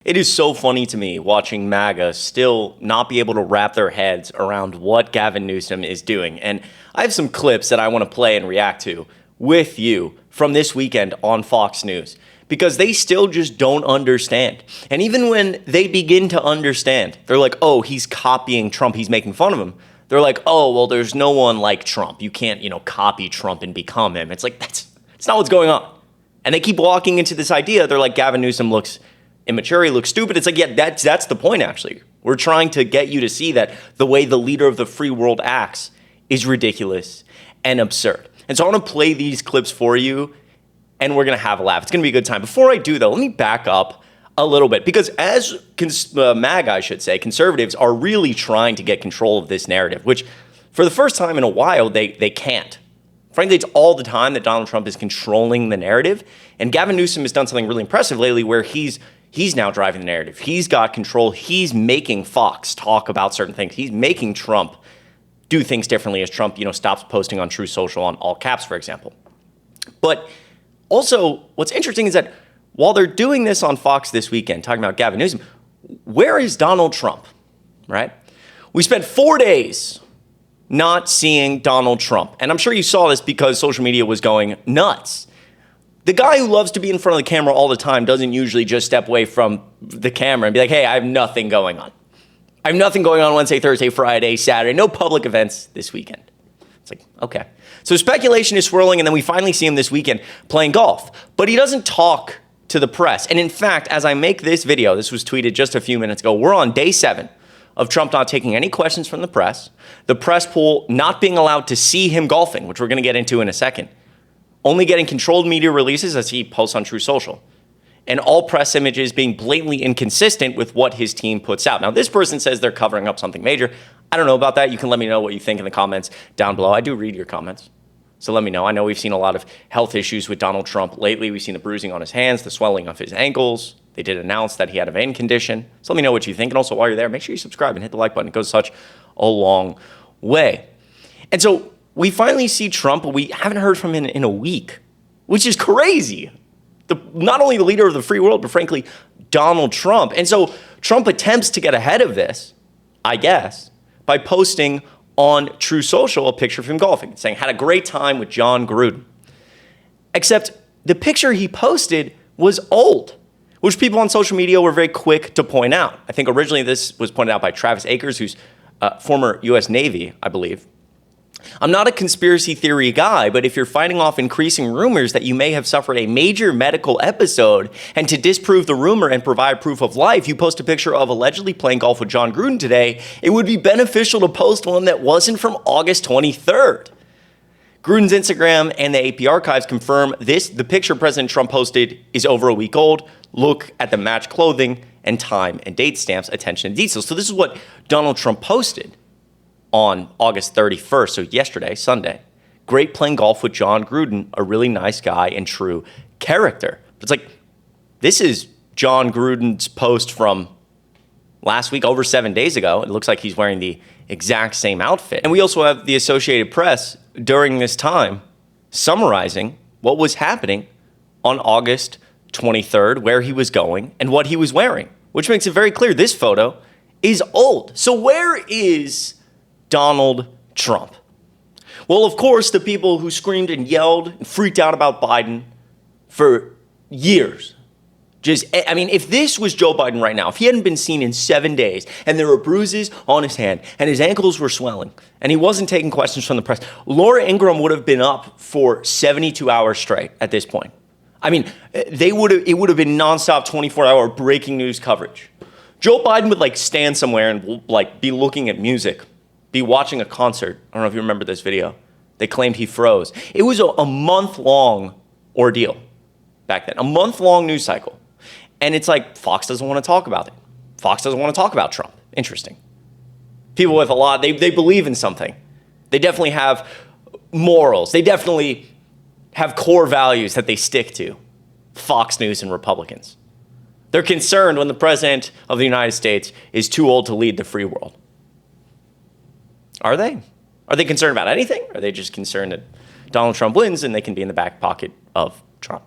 It is so funny to me watching MAGA still not be able to wrap their heads around what Gavin Newsom is doing. And I have some clips that I want to play and react to with you from this weekend on Fox News because they still just don't understand. And even when they begin to understand, they're like, oh, he's copying Trump. He's making fun of him. They're like, oh, well, there's no one like Trump. You can't, copy Trump and become him. It's like, that's not what's going on. And they keep walking into this idea. They're like, Gavin Newsom looks immature, he looks stupid. It's like, yeah, that's the point, actually. We're trying to get you to see that the way the leader of the free world acts is ridiculous and absurd. And so I want to play these clips for you, and we're going to have a laugh. It's going to be a good time. Before I do, though, let me back up a little bit, because as MAGA, I should say, conservatives are really trying to get control of this narrative, which for the first time in a while, they can't. Frankly, it's all the time that Donald Trump is controlling the narrative, and Gavin Newsom has done something really impressive lately where he's now driving the narrative. He's got control. He's making Fox talk about certain things. He's making Trump do things differently as Trump, stops posting on True Social on all caps, for example. But also, what's interesting is that while they're doing this on Fox this weekend, talking about Gavin Newsom, where is Donald Trump, right? We spent 4 days not seeing Donald Trump. And I'm sure you saw this because social media was going nuts. The guy who loves to be in front of the camera all the time doesn't usually just step away from the camera and be like, hey, I have nothing going on. I have nothing going on Wednesday, Thursday, Friday, Saturday, no public events this weekend. It's like, okay. So speculation is swirling, and then we finally see him this weekend playing golf. But he doesn't talk to the press. And in fact, as I make this video, this was tweeted just a few minutes ago, we're on day 7 of Trump not taking any questions from the press pool not being allowed to see him golfing, which we're going to get into in a second, only getting controlled media releases as he posts on True Social, and all press images being blatantly inconsistent with what his team puts out. Now, this person says they're covering up something major. I don't know about that. You can let me know what you think in the comments down below. I do read your comments, so let me know. I know we've seen a lot of health issues with Donald Trump lately. We've seen the bruising on his hands, the swelling of his ankles. They did announce that he had a vein condition. So let me know what you think. And also, while you're there, make sure you subscribe and hit the like button. It goes such a long way. And so we finally see Trump, but we haven't heard from him in a week, which is crazy. Not only the leader of the free world, but frankly, Donald Trump. And so Trump attempts to get ahead of this, I guess, by posting on True Social a picture of him golfing, saying, had a great time with John Gruden. Except the picture he posted was old, which people on social media were very quick to point out. I think originally this was pointed out by Travis Akers, who's former U.S. Navy, I believe. I'm not a conspiracy theory guy, but if you're fighting off increasing rumors that you may have suffered a major medical episode, and to disprove the rumor and provide proof of life, you post a picture of allegedly playing golf with John Gruden today, it would be beneficial to post one that wasn't from August 23rd. Gruden's Instagram and the AP archives confirm this. The picture President Trump posted is over a week old. Look at the match clothing and time and date stamps, attention to details. So this is what Donald Trump posted on August 31st, so yesterday, Sunday. Great playing golf with John Gruden, a really nice guy and true character. It's like, this is John Gruden's post from last week, over 7 days ago. It looks like he's wearing the exact same outfit. And we also have the Associated Press during this time summarizing what was happening on August 23rd, where he was going and what he was wearing, which makes it very clear this photo is old. So where is Donald Trump? Well, of course, the people who screamed and yelled and freaked out about Biden for years. If this was Joe Biden right now, if he hadn't been seen in 7 days and there were bruises on his hand and his ankles were swelling and he wasn't taking questions from the press, Laura Ingraham would have been up for 72 hours straight at this point. It would have been nonstop 24-hour breaking news coverage. Joe Biden would stand somewhere and be looking at music, be watching a concert. I don't know if you remember this video. They claimed he froze. It was a month-long ordeal back then, a month-long news cycle. And it's like, Fox doesn't want to talk about it. Fox doesn't want to talk about Trump. Interesting. People with a lot, they believe in something. They definitely have morals. They definitely have core values that they stick to. Fox News and Republicans. They're concerned when the president of the United States is too old to lead the free world. Are they? Are they concerned about anything? Or are they just concerned that Donald Trump wins and they can be in the back pocket of Trump?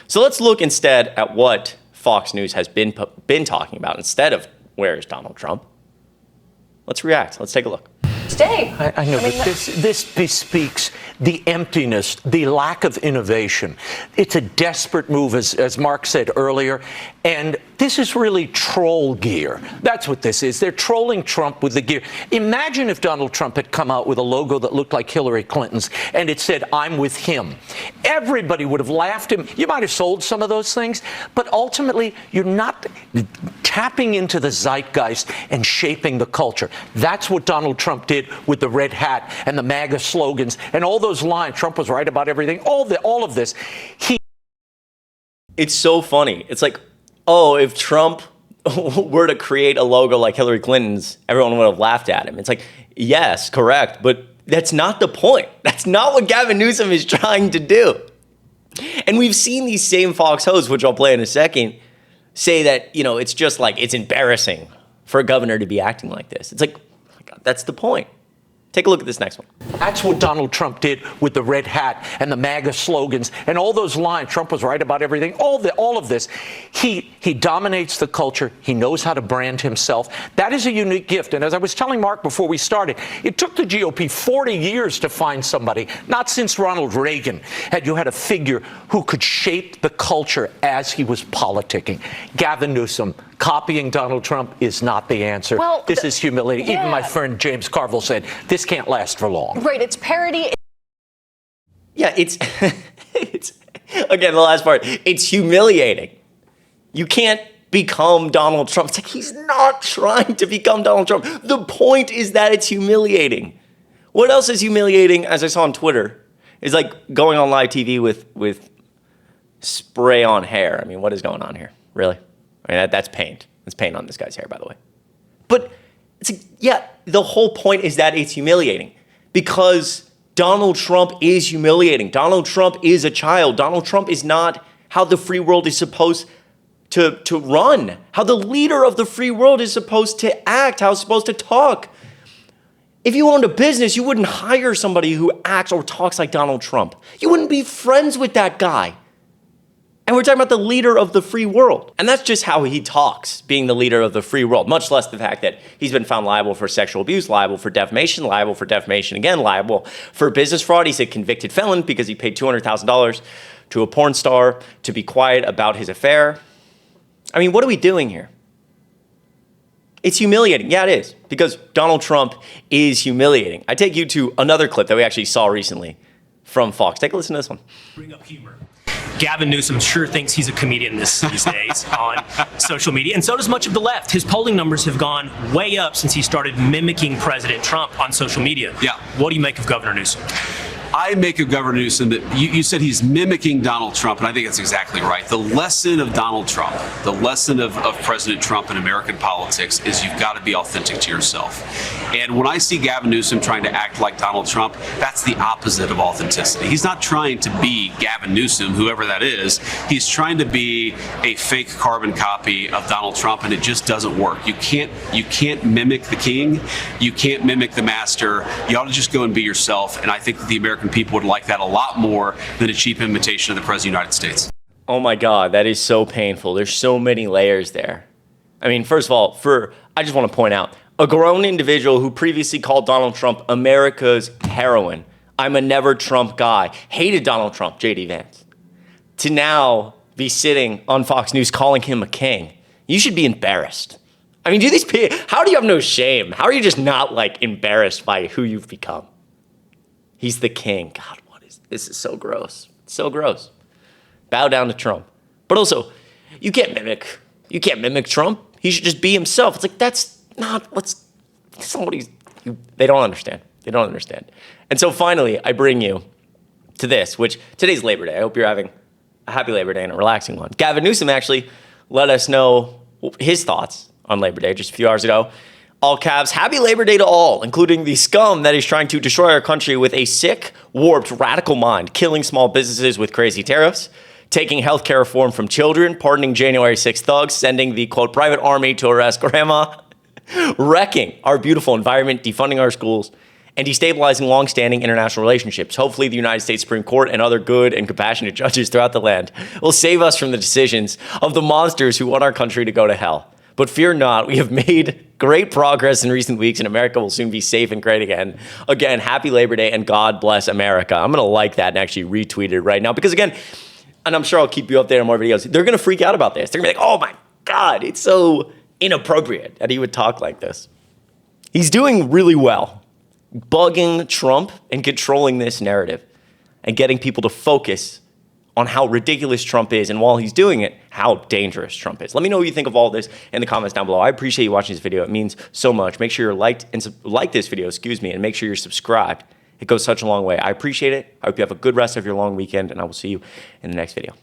So let's look instead at what Fox News has been talking about instead of where is Donald Trump. Let's react. Let's take a look. Stay. I know, but this bespeaks the emptiness, the lack of innovation. It's a desperate move, as Mark said earlier, and this is really troll gear. That's what this is. They're trolling Trump with the gear. Imagine if Donald Trump had come out with a logo that looked like Hillary Clinton's and it said, "I'm with him." Everybody would have laughed him. You might have sold some of those things, but ultimately, you're not tapping into the zeitgeist and shaping the culture. That's what Donald Trump did with the red hat and the MAGA slogans and all those lines. Trump was right about everything. All of this. It's so funny. It's like, oh, if Trump were to create a logo like Hillary Clinton's, everyone would have laughed at him. It's like, yes, correct, but that's not the point. That's not what Gavin Newsom is trying to do. And we've seen these same Fox hosts, which I'll play in a second, say that, it's just like, it's embarrassing for a governor to be acting like this. It's like, oh my God, that's the point. Take a look at this next one. That's what Donald Trump did with the red hat and the MAGA slogans and all those lines. Trump was right about everything. All of this. He dominates the culture. He knows how to brand himself. That is a unique gift. And as I was telling Mark before we started, it took the GOP 40 years to find somebody. Not since Ronald Reagan had you had a figure who could shape the culture as he was politicking. Gavin Newsom, copying Donald Trump is not the answer. Well, this is humiliating. yeah. Even my friend James Carville said, this can't last for long. Right, it's parody. Yeah, it's again, the last part, it's humiliating. You can't become Donald Trump. It's like he's not trying to become Donald Trump. The point is that it's humiliating. What else is humiliating, as I saw on Twitter, is like going on live TV with spray on hair. I mean, what is going on here? Really? I mean, that's paint. That's paint on this guy's hair, by the way. But it's like, yeah, the whole point is that it's humiliating because Donald Trump is humiliating. Donald Trump is a child. Donald Trump is not how the free world is supposed to run, how the leader of the free world is supposed to act, how it's supposed to talk. If you owned a business, you wouldn't hire somebody who acts or talks like Donald Trump. You wouldn't be friends with that guy. And we're talking about the leader of the free world. And that's just how he talks, being the leader of the free world, much less the fact that he's been found liable for sexual abuse, liable for defamation again, liable for business fraud. He's a convicted felon because he paid $200,000 to a porn star to be quiet about his affair. I mean, what are we doing here? It's humiliating. Yeah, it is, because Donald Trump is humiliating. I take you to another clip that we actually saw recently from Fox. Take a listen to this one. Bring up humor. Gavin Newsom sure thinks he's a comedian these days on social media, and so does much of the left. His polling numbers have gone way up since he started mimicking President Trump on social media. Yeah. What do you make of Governor Newsom? I make of Governor Newsom that you said he's mimicking Donald Trump, and I think that's exactly right. The lesson of Donald Trump, the lesson of President Trump in American politics is you've got to be authentic to yourself. And when I see Gavin Newsom trying to act like Donald Trump, that's the opposite of authenticity. He's not trying to be Gavin Newsom, whoever that is. He's trying to be a fake carbon copy of Donald Trump, and it just doesn't work. You can't mimic the king. You can't mimic the master. You ought to just go and be yourself. And I think that the American people would like that a lot more than a cheap imitation of the President of the United States. Oh my God, that is so painful. There's so many layers there. I mean, first of all, I just want to point out, a grown individual who previously called Donald Trump America's heroine, I'm a never Trump guy, hated Donald Trump, JD Vance, to now be sitting on Fox News calling him a king. You should be embarrassed. I mean, how do you have no shame? How are you just not embarrassed by who you've become? He's the king. God, this is so gross. It's so gross. Bow down to Trump. But also, you can't mimic Trump. He should just be himself. It's like, that's not what they don't understand. They don't understand. And so finally, I bring you to this, which today's Labor Day. I hope you're having a happy Labor Day and a relaxing one. Gavin Newsom actually let us know his thoughts on Labor Day just a few hours ago. All caps, happy Labor Day to all, including the scum that is trying to destroy our country with a sick, warped, radical mind, killing small businesses with crazy tariffs, taking healthcare reform from children, pardoning January 6th thugs, sending the, quote, private army to arrest grandma, wrecking our beautiful environment, defunding our schools, and destabilizing long-standing international relationships. Hopefully, the United States Supreme Court and other good and compassionate judges throughout the land will save us from the decisions of the monsters who want our country to go to hell. But fear not, we have made great progress in recent weeks, and America will soon be safe and great again. Again, happy Labor Day, and God bless America. I'm going to like that and actually retweet it right now, because again, and I'm sure I'll keep you updated on more videos, they're going to freak out about this. They're going to be like, oh my God, it's so inappropriate that he would talk like this. He's doing really well, bugging Trump and controlling this narrative and getting people to focus on how ridiculous Trump is, and while he's doing it, how dangerous Trump is. Let me know what you think of all this in the comments down below. I appreciate you watching this video. It means so much. Make sure you're like this video, and make sure you're subscribed. It goes such a long way. I appreciate it. I hope you have a good rest of your long weekend, and I will see you in the next video.